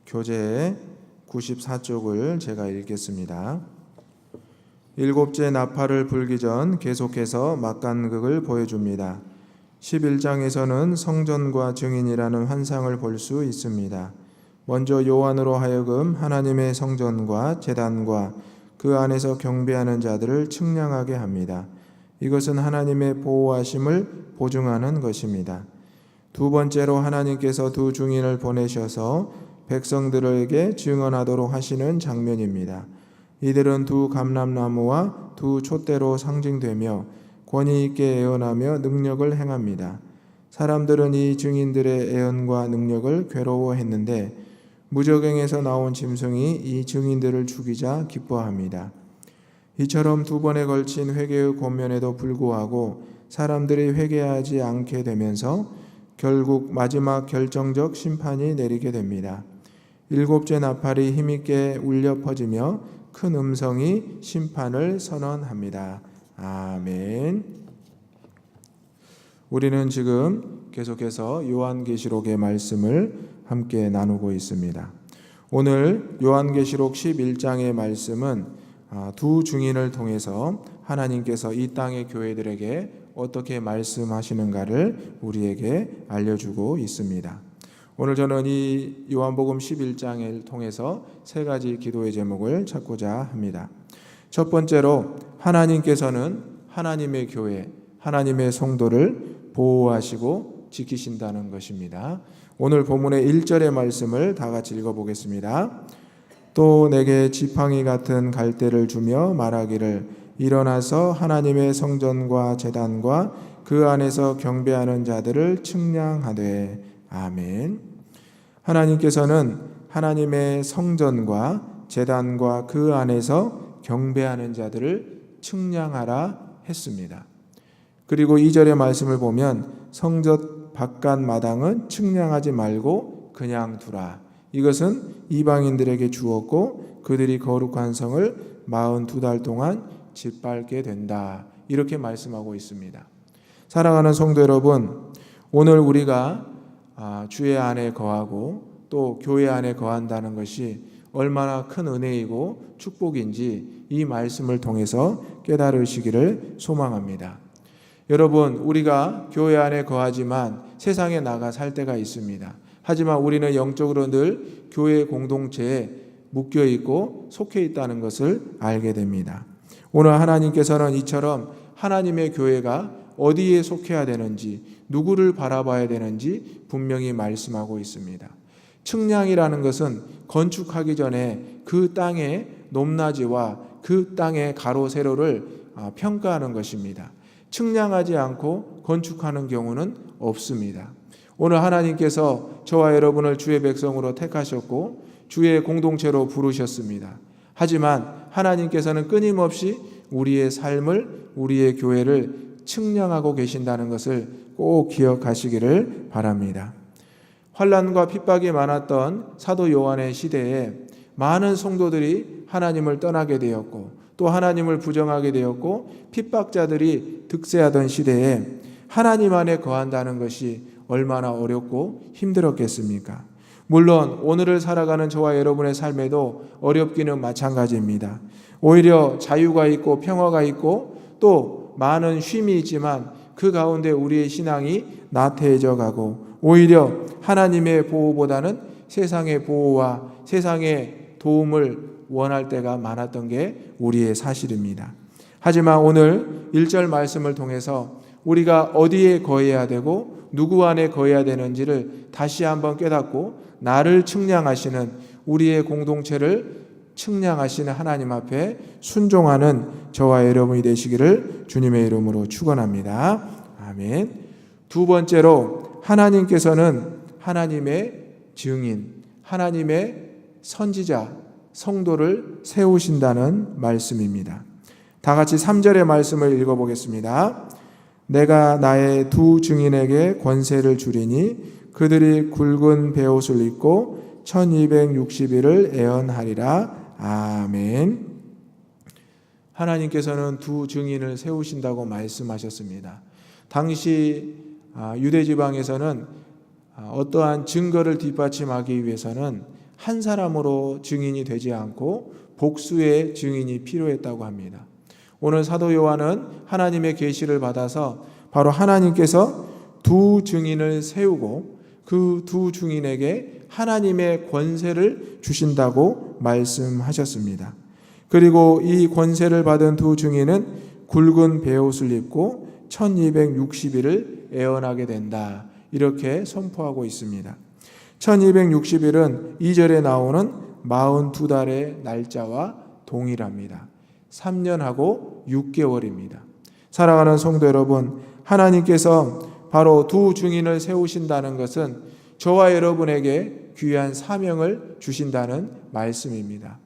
교재 94쪽을 제가 읽겠습니다. 일곱째 나팔을 불기 전 계속해서 막간극을 보여줍니다. 11장에서는 성전과 증인이라는 환상을 볼 수 있습니다. 먼저 요한으로 하여금 하나님의 성전과 제단과 그 안에서 경배하는 자들을 측량하게 합니다. 이것은 하나님의 보호하심을 보증하는 것입니다. 두 번째로 하나님께서 두 증인을 보내셔서 백성들에게 증언하도록 하시는 장면입니다. 이들은 두 감람나무와 두 촛대로 상징되며 권위 있게 애언하며 능력을 행합니다. 사람들은 이 증인들의 애언과 능력을 괴로워했는데 무저갱에서 나온 짐승이 이 증인들을 죽이자 기뻐합니다. 이처럼 두 번에 걸친 회개의 권면에도 불구하고 사람들이 회개하지 않게 되면서 결국 마지막 결정적 심판이 내리게 됩니다. 일곱째 나팔이 힘있게 울려 퍼지며 큰 음성이 심판을 선언합니다. 아멘. 우리는 지금 계속해서 요한계시록의 말씀을 함께 나누고 있습니다. 오늘 요한계시록 11장의 말씀은 두 증인을 통해서 하나님께서 이 땅의 교회들에게 어떻게 말씀하시는가를 우리에게 알려주고 있습니다. 오늘 저는 이 요한복음 11장을 통해서 세 가지 기도의 제목을 찾고자 합니다. 첫 번째로 하나님께서는 하나님의 교회, 하나님의 성도를 보호하시고 지키신다는 것입니다. 오늘 본문의 1절의 말씀을 다 같이 읽어보겠습니다. 또 내게 지팡이 같은 갈대를 주며 말하기를 일어나서 하나님의 성전과 제단과 그 안에서 경배하는 자들을 측량하되. 아멘. 하나님께서는 하나님의 성전과 제단과 그 안에서 경배하는 자들을 측량하라 했습니다. 그리고 2절의 말씀을 보면 성전 바깥 마당은 측량하지 말고 그냥 두라. 이것은 이방인들에게 주었고 그들이 거룩한 성을 42달 동안 짓밟게 된다. 이렇게 말씀하고 있습니다. 사랑하는 성도 여러분, 오늘 우리가 주의 안에 거하고 또 교회 안에 거한다는 것이 얼마나 큰 은혜이고 축복인지 이 말씀을 통해서 깨달으시기를 소망합니다. 여러분, 우리가 교회 안에 거하지만 세상에 나가 살 때가 있습니다. 하지만 우리는 영적으로 늘 교회 공동체에 묶여 있고 속해 있다는 것을 알게 됩니다. 오늘 하나님께서는 이처럼 하나님의 교회가 어디에 속해야 되는지, 누구를 바라봐야 되는지 분명히 말씀하고 있습니다. 측량이라는 것은 건축하기 전에 그 땅의 높낮이와 그 땅의 가로 세로를 평가하는 것입니다. 측량하지 않고 건축하는 경우는 없습니다. 오늘 하나님께서 저와 여러분을 주의 백성으로 택하셨고 주의 공동체로 부르셨습니다. 하지만 하나님께서는 끊임없이 우리의 삶을, 우리의 교회를 측량하고 계신다는 것을 꼭 기억하시기를 바랍니다. 환난과 핍박이 많았던 사도 요한의 시대에 많은 성도들이 하나님을 떠나게 되었고 또 하나님을 부정하게 되었고 핍박자들이 득세하던 시대에 하나님 안에 거한다는 것이 얼마나 어렵고 힘들었겠습니까? 물론 오늘을 살아가는 저와 여러분의 삶에도 어렵기는 마찬가지입니다. 오히려 자유가 있고 평화가 있고 또 많은 쉼이 있지만 그 가운데 우리의 신앙이 나태해져 가고 오히려 하나님의 보호보다는 세상의 보호와 세상의 도움을 원할 때가 많았던 게 우리의 사실입니다. 하지만 오늘 1절 말씀을 통해서 우리가 어디에 거해야 되고 누구 안에 거해야 되는지를 다시 한번 깨닫고 나를 측량하시는, 우리의 공동체를 측량하시는 하나님 앞에 순종하는 저와 여러분이 되시기를 주님의 이름으로 축원합니다. 아멘. 두 번째로 하나님께서는 하나님의 증인, 하나님의 선지자, 성도를 세우신다는 말씀입니다. 다 같이 3절의 말씀을 읽어보겠습니다. 내가 나의 두 증인에게 권세를 주리니 그들이 굵은 베옷을 입고 1260일을 애언하리라. 아멘. 하나님께서는 두 증인을 세우신다고 말씀하셨습니다. 당시 유대 지방에서는 어떠한 증거를 뒷받침하기 위해서는 한 사람으로 증인이 되지 않고 복수의 증인이 필요했다고 합니다. 오늘 사도 요한은 하나님의 계시를 받아서 바로 하나님께서 두 증인을 세우고 그 두 증인에게 하나님의 권세를 주신다고 말씀하셨습니다. 그리고 이 권세를 받은 두 증인은 굵은 베옷을 입고 1260일을 애언하게 된다, 이렇게 선포하고 있습니다. 1260일은 2절에 나오는 42달의 날짜와 동일합니다. 3년하고 6개월입니다. 사랑하는 성도 여러분, 하나님께서 바로 두 증인을 세우신다는 것은 저와 여러분에게 귀한 사명을 주신다는 말씀입니다.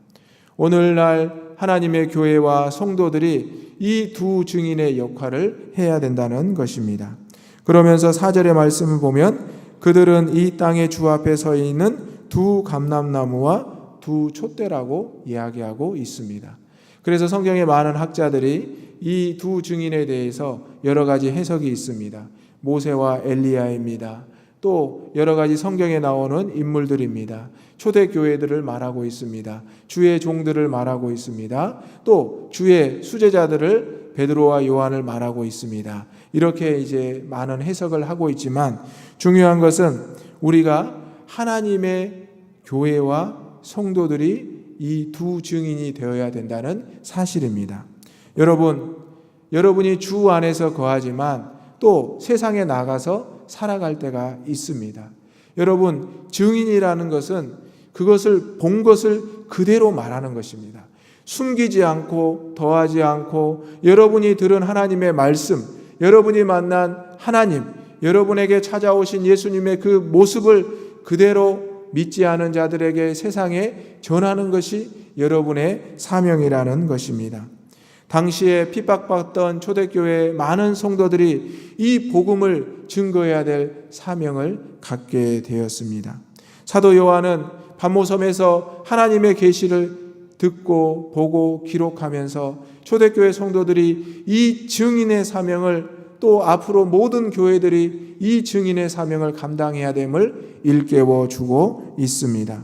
오늘날 하나님의 교회와 성도들이 이 두 증인의 역할을 해야 된다는 것입니다. 그러면서 4절의 말씀을 보면 그들은 이 땅의 주 앞에 서 있는 두 감람나무와 두 촛대라고 이야기하고 있습니다. 그래서 성경의 많은 학자들이 이 두 증인에 대해서 여러 가지 해석이 있습니다. 모세와 엘리야입니다. 또 여러 가지 성경에 나오는 인물들입니다. 초대교회들을 말하고 있습니다. 주의 종들을 말하고 있습니다. 또 주의 수제자들을 베드로와 요한을 말하고 있습니다. 이렇게 이제 많은 해석을 하고 있지만 중요한 것은 우리가 하나님의 교회와 성도들이 이 두 증인이 되어야 된다는 사실입니다. 여러분이 주 안에서 거하지만 또 세상에 나가서 살아갈 때가 있습니다. 여러분, 증인이라는 것은 그것을 본 것을 그대로 말하는 것입니다. 숨기지 않고 더하지 않고 여러분이 들은 하나님의 말씀, 여러분이 만난 하나님, 여러분에게 찾아오신 예수님의 그 모습을 그대로 믿지 않은 자들에게 세상에 전하는 것이 여러분의 사명이라는 것입니다. 당시에 핍박받던 초대교회의 많은 성도들이 이 복음을 증거해야 될 사명을 갖게 되었습니다. 사도 요한은 pat모섬에서 하나님의 계시를 듣고 보고 기록하면서 초대교회 성도들이 이 증인의 사명을, 또 앞으로 모든 교회들이 이 증인의 사명을 감당해야 됨을 일깨워 주고 있습니다.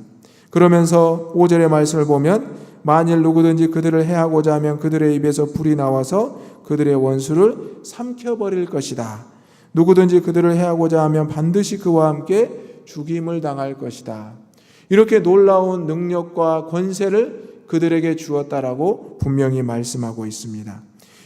그러면서 5절의 말씀을 보면 만일 누구든지 그들을 해하고자 하면 그들의 입에서 불이 나와서 그들의 원수를 삼켜버릴 것이다. 누구든지 그들을 해하고자 하면 반드시 그와 함께 죽임을 당할 것이다. 이렇게 놀라운 능력과 권세를 그들에게 주었다라고 분명히 말씀하고 있습니다.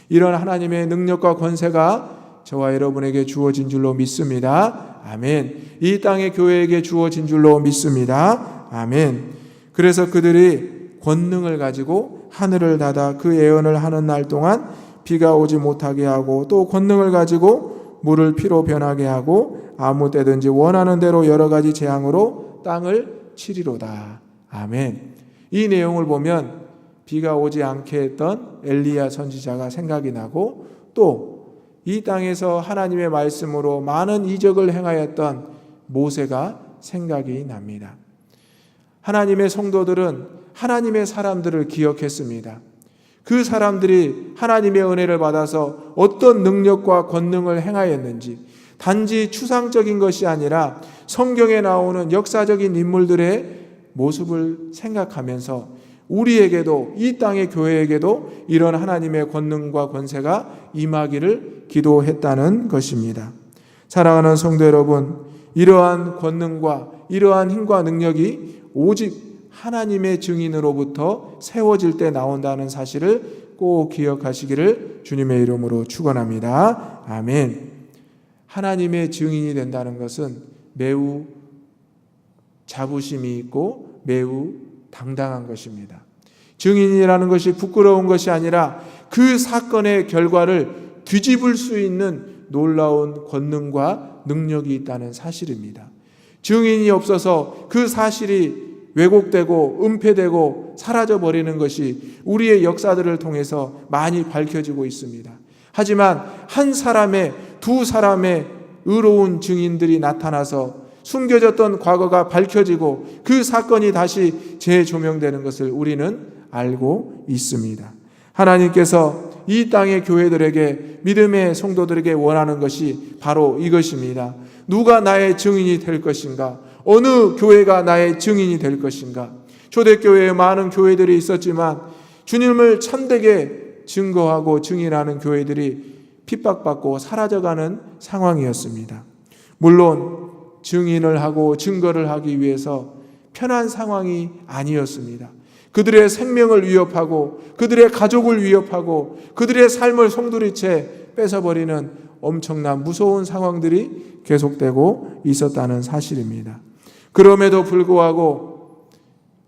이런 하나님의 능력과 권세가 저와 여러분에게 주어진 줄로 믿습니다. 아멘. 이 땅의 교회에게 주어진 줄로 믿습니다. 아멘. 그래서 그들이 권능을 가지고 하늘을 닫아 그 예언을 하는 날 동안 비가 오지 못하게 하고, 또 권능을 가지고 물을 피로 변하게 하고 아무 때든지 원하는 대로 여러 가지 재앙으로 땅을 치리로다. 아멘. 이 내용을 보면 비가 오지 않게 했던 엘리야 선지자가 생각이 나고, 또 이 땅에서 하나님의 말씀으로 많은 이적을 행하였던 모세가 생각이 납니다. 하나님의 성도들은 하나님의 사람들을 기억했습니다. 그 사람들이 하나님의 은혜를 받아서 어떤 능력과 권능을 행하였는지, 단지 추상적인 것이 아니라 성경에 나오는 역사적인 인물들의 모습을 생각하면서 우리에게도, 이 땅의 교회에게도 이런 하나님의 권능과 권세가 임하기를 기도했다는 것입니다. 사랑하는 성도 여러분, 이러한 권능과 이러한 힘과 능력이 오직 하나님의 증인으로부터 세워질 때 나온다는 사실을 꼭 기억하시기를 주님의 이름으로 축원합니다. 아멘. 하나님의 증인이 된다는 것은 매우 자부심이 있고 매우 당당한 것입니다. 증인이라는 것이 부끄러운 것이 아니라 그 사건의 결과를 뒤집을 수 있는 놀라운 권능과 능력이 있다는 사실입니다. 증인이 없어서 그 사실이 왜곡되고 은폐되고 사라져버리는 것이 우리의 역사들을 통해서 많이 밝혀지고 있습니다. 하지만 한 사람의, 두 사람의 의로운 증인들이 나타나서 숨겨졌던 과거가 밝혀지고 그 사건이 다시 재조명되는 것을 우리는 알고 있습니다. 하나님께서 이 땅의 교회들에게, 믿음의 성도들에게 원하는 것이 바로 이것입니다. 누가 나의 증인이 될 것인가? 어느 교회가 나의 증인이 될 것인가? 초대교회에 많은 교회들이 있었지만 주님을 참되게 증거하고 증인하는 교회들이 핍박받고 사라져가는 상황이었습니다. 물론 증인을 하고 증거를 하기 위해서 편한 상황이 아니었습니다. 그들의 생명을 위협하고 그들의 가족을 위협하고 그들의 삶을 송두리째 뺏어버리는 엄청난 무서운 상황들이 계속되고 있었다는 사실입니다. 그럼에도 불구하고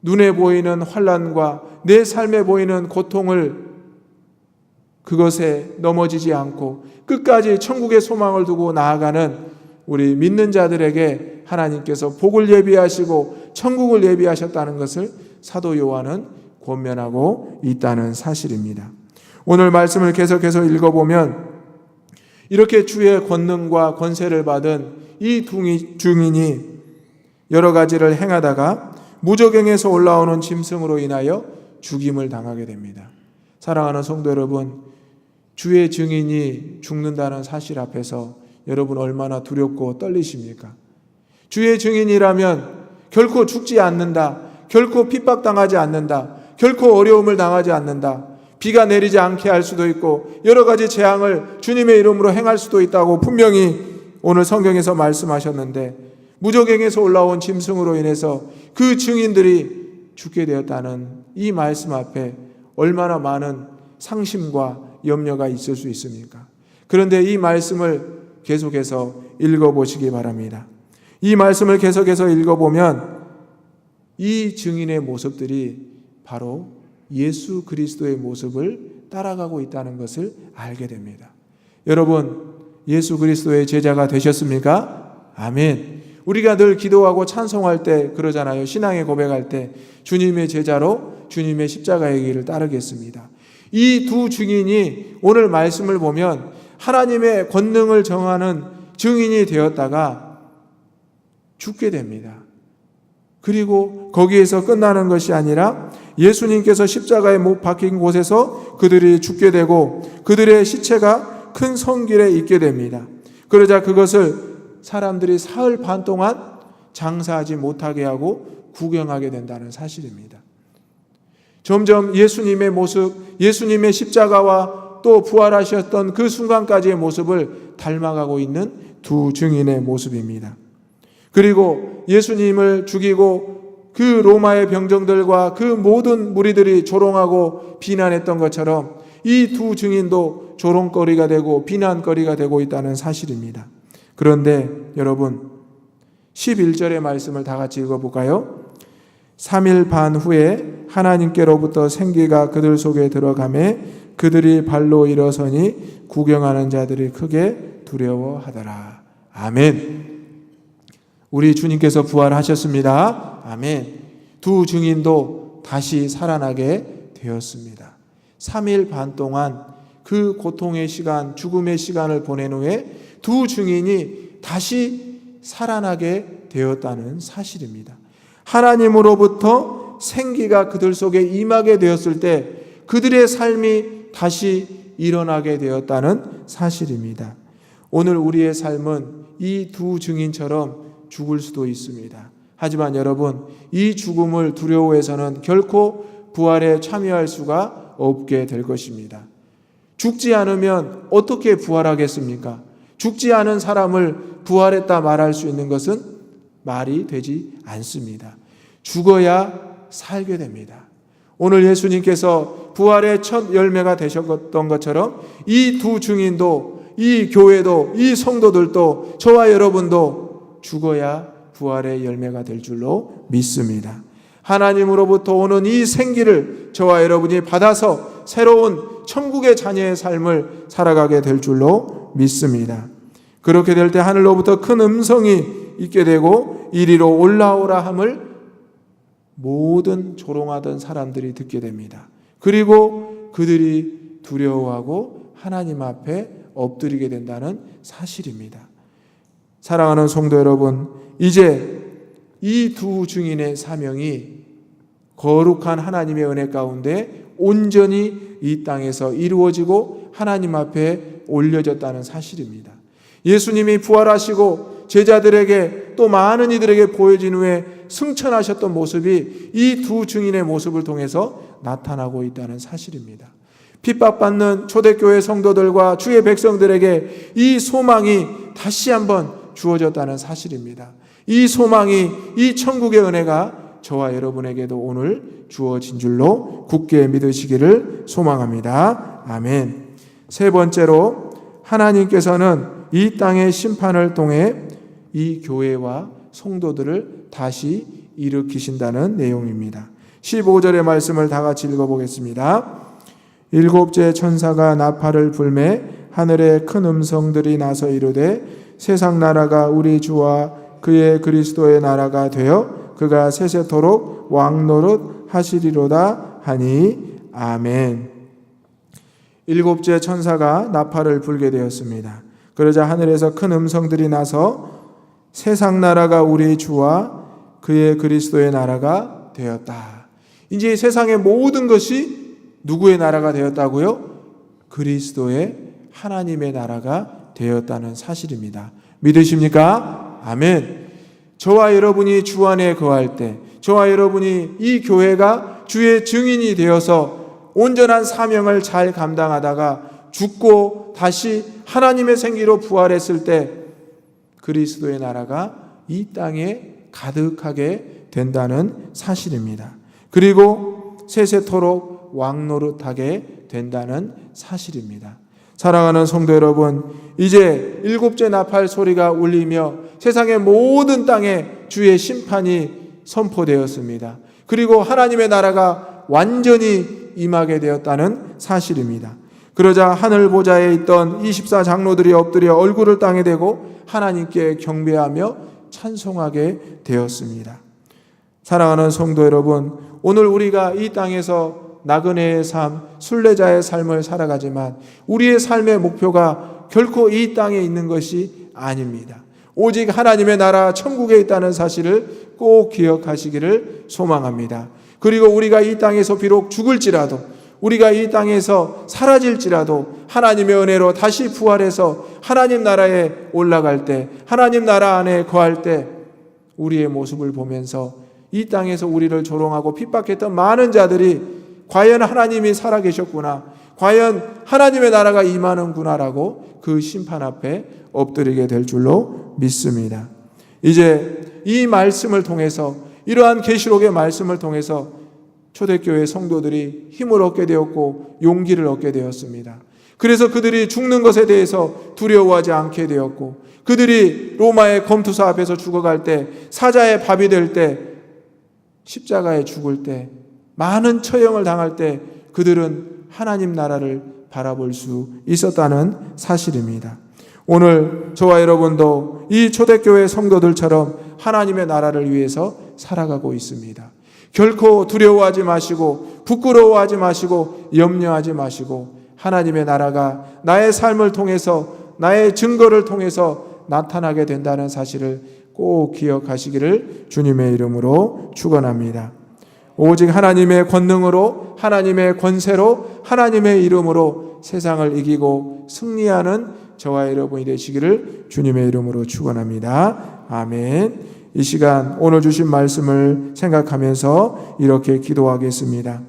눈에 보이는 환난과 내 삶에 보이는 고통을 그것에 넘어지지 않고 끝까지 천국의 소망을 두고 나아가는 우리 믿는 자들에게 하나님께서 복을 예비하시고 천국을 예비하셨다는 것을 사도 요한은 권면하고 있다는 사실입니다. 오늘 말씀을 계속해서 읽어보면 이렇게 주의 권능과 권세를 받은 이 증인이 여러 가지를 행하다가 무저갱에서 올라오는 짐승으로 인하여 죽임을 당하게 됩니다. 사랑하는 성도 여러분, 주의 증인이 죽는다는 사실 앞에서 여러분 얼마나 두렵고 떨리십니까? 주의 증인이라면 결코 죽지 않는다. 결코 핍박당하지 않는다. 결코 어려움을 당하지 않는다. 비가 내리지 않게 할 수도 있고 여러 가지 재앙을 주님의 이름으로 행할 수도 있다고 분명히 오늘 성경에서 말씀하셨는데 무저갱에서 올라온 짐승으로 인해서 그 증인들이 죽게 되었다는 이 말씀 앞에 얼마나 많은 상심과 염려가 있을 수 있습니까? 그런데 이 말씀을 계속해서 읽어보시기 바랍니다. 이 말씀을 계속해서 읽어보면 이 증인의 모습들이 바로 예수 그리스도의 모습을 따라가고 있다는 것을 알게 됩니다. 여러분, 예수 그리스도의 제자가 되셨습니까? 아멘. 우리가 늘 기도하고 찬송할 때 그러잖아요. 신앙의 고백할 때 주님의 제자로 주님의 십자가의 길을 따르겠습니다. 이 두 증인이 오늘 말씀을 보면 하나님의 권능을 정하는 증인이 되었다가 죽게 됩니다. 그리고 거기에서 끝나는 것이 아니라 예수님께서 십자가에 못 박힌 곳에서 그들이 죽게 되고 그들의 시체가 큰 성길에 있게 됩니다. 그러자 그것을 사람들이 사흘 반 동안 장사하지 못하게 하고 구경하게 된다는 사실입니다. 점점 예수님의 모습, 예수님의 십자가와 또 부활하셨던 그 순간까지의 모습을 닮아가고 있는 두 증인의 모습입니다. 그리고 예수님을 죽이고 그 로마의 병정들과 그 모든 무리들이 조롱하고 비난했던 것처럼 이 두 증인도 조롱거리가 되고 비난거리가 되고 있다는 사실입니다. 그런데 여러분 11절의 말씀을 다 같이 읽어볼까요? 3일 반 후에 하나님께로부터 생기가 그들 속에 들어가매 그들이 발로 일어서니 구경하는 자들이 크게 두려워하더라. 아멘. 우리 주님께서 부활하셨습니다. 아멘. 두 증인도 다시 살아나게 되었습니다. 3일 반 동안 그 고통의 시간, 죽음의 시간을 보낸 후에 두 증인이 다시 살아나게 되었다는 사실입니다. 하나님으로부터 생기가 그들 속에 임하게 되었을 때 그들의 삶이 다시 일어나게 되었다는 사실입니다. 오늘 우리의 삶은 이 두 증인처럼 죽을 수도 있습니다. 하지만 여러분, 이 죽음을 두려워해서는 결코 부활에 참여할 수가 없게 될 것입니다. 죽지 않으면 어떻게 부활하겠습니까? 죽지 않은 사람을 부활했다 말할 수 있는 것은 말이 되지 않습니다. 죽어야 살게 됩니다. 오늘 예수님께서 부활의 첫 열매가 되셨던 것처럼 이 두 증인도, 이 교회도, 이 성도들도, 저와 여러분도 죽어야 부활의 열매가 될 줄로 믿습니다. 하나님으로부터 오는 이 생기를 저와 여러분이 받아서 새로운 천국의 자녀의 삶을 살아가게 될 줄로 믿습니다. 그렇게 될 때 하늘로부터 큰 음성이 있게 되고 이리로 올라오라 함을 모든 조롱하던 사람들이 듣게 됩니다. 그리고 그들이 두려워하고 하나님 앞에 엎드리게 된다는 사실입니다. 사랑하는 성도 여러분, 이제 이 두 증인의 사명이 거룩한 하나님의 은혜 가운데 온전히 이 땅에서 이루어지고 하나님 앞에 올려졌다는 사실입니다. 예수님이 부활하시고 제자들에게 또 많은 이들에게 보여진 후에 승천하셨던 모습이 이 두 증인의 모습을 통해서 나타나고 있다는 사실입니다. 핍박받는 초대교회 성도들과 주의 백성들에게 이 소망이 다시 한번 주어졌다는 사실입니다. 이 소망이, 이 천국의 은혜가 저와 여러분에게도 오늘 주어진 줄로 굳게 믿으시기를 소망합니다. 아멘. 세 번째로, 하나님께서는 이 땅의 심판을 통해 이 교회와 성도들을 다시 일으키신다는 내용입니다. 15절의 말씀을 다 같이 읽어보겠습니다. 일곱째 천사가 나팔을 불매 하늘에 큰 음성들이 나서 이르되 세상 나라가 우리 주와 그의 그리스도의 나라가 되어 그가 세세토록 왕노릇 하시리로다 하니 아멘. 일곱째 천사가 나팔을 불게 되었습니다. 그러자 하늘에서 큰 음성들이 나서 세상 나라가 우리 주와 그의 그리스도의 나라가 되었다. 이제 세상의 모든 것이 누구의 나라가 되었다고요? 그리스도의, 하나님의 나라가 되었다는 사실입니다. 믿으십니까? 아멘. 저와 여러분이 주 안에 거할 때, 저와 여러분이 이 교회가 주의 증인이 되어서 온전한 사명을 잘 감당하다가 죽고 다시 하나님의 생기로 부활했을 때 그리스도의 나라가 이 땅에 가득하게 된다는 사실입니다. 그리고 세세토록 왕노릇하게 된다는 사실입니다. 사랑하는 성도 여러분, 이제 일곱째 나팔 소리가 울리며 세상의 모든 땅에 주의 심판이 선포되었습니다. 그리고 하나님의 나라가 완전히 임하게 되었다는 사실입니다. 그러자 하늘 보좌에 있던 24장로들이 엎드려 얼굴을 땅에 대고 하나님께 경배하며 찬송하게 되었습니다. 사랑하는 성도 여러분, 오늘 우리가 이 땅에서 나그네의 삶, 순례자의 삶을 살아가지만 우리의 삶의 목표가 결코 이 땅에 있는 것이 아닙니다. 오직 하나님의 나라 천국에 있다는 사실을 꼭 기억하시기를 소망합니다. 그리고 우리가 이 땅에서 비록 죽을지라도, 우리가 이 땅에서 사라질지라도 하나님의 은혜로 다시 부활해서 하나님 나라에 올라갈 때, 하나님 나라 안에 거할 때 우리의 모습을 보면서 이 땅에서 우리를 조롱하고 핍박했던 많은 자들이 과연 하나님이 살아계셨구나, 과연 하나님의 나라가 임하는구나라고 그 심판 앞에 엎드리게 될 줄로 믿습니다. 이제 이 말씀을 통해서, 이러한 계시록의 말씀을 통해서 초대교회 성도들이 힘을 얻게 되었고 용기를 얻게 되었습니다. 그래서 그들이 죽는 것에 대해서 두려워하지 않게 되었고, 그들이 로마의 검투사 앞에서 죽어갈 때, 사자의 밥이 될 때, 십자가에 죽을 때, 많은 처형을 당할 때 그들은 하나님 나라를 바라볼 수 있었다는 사실입니다. 오늘 저와 여러분도 이 초대교회 성도들처럼 하나님의 나라를 위해서 살아가고 있습니다. 결코 두려워하지 마시고 부끄러워하지 마시고 염려하지 마시고 하나님의 나라가 나의 삶을 통해서, 나의 증거를 통해서 나타나게 된다는 사실을 꼭 기억하시기를 주님의 이름으로 축원합니다. 오직 하나님의 권능으로, 하나님의 권세로, 하나님의 이름으로 세상을 이기고 승리하는 저와 여러분이 되시기를 주님의 이름으로 축원합니다. 아멘. 이 시간 오늘 주신 말씀을 생각하면서 이렇게 기도하겠습니다.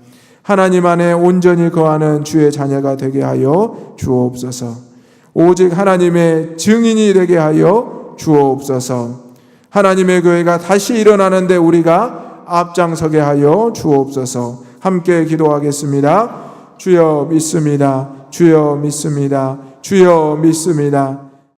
하나님 안에 온전히 거하는 주의 자녀가 되게 하여 주옵소서. 오직 하나님의 증인이 되게 하여 주옵소서. 하나님의 교회가 다시 일어나는데 우리가 앞장서게 하여 주옵소서. 함께 기도하겠습니다. 주여 믿습니다. 주여 믿습니다. 주여 믿습니다.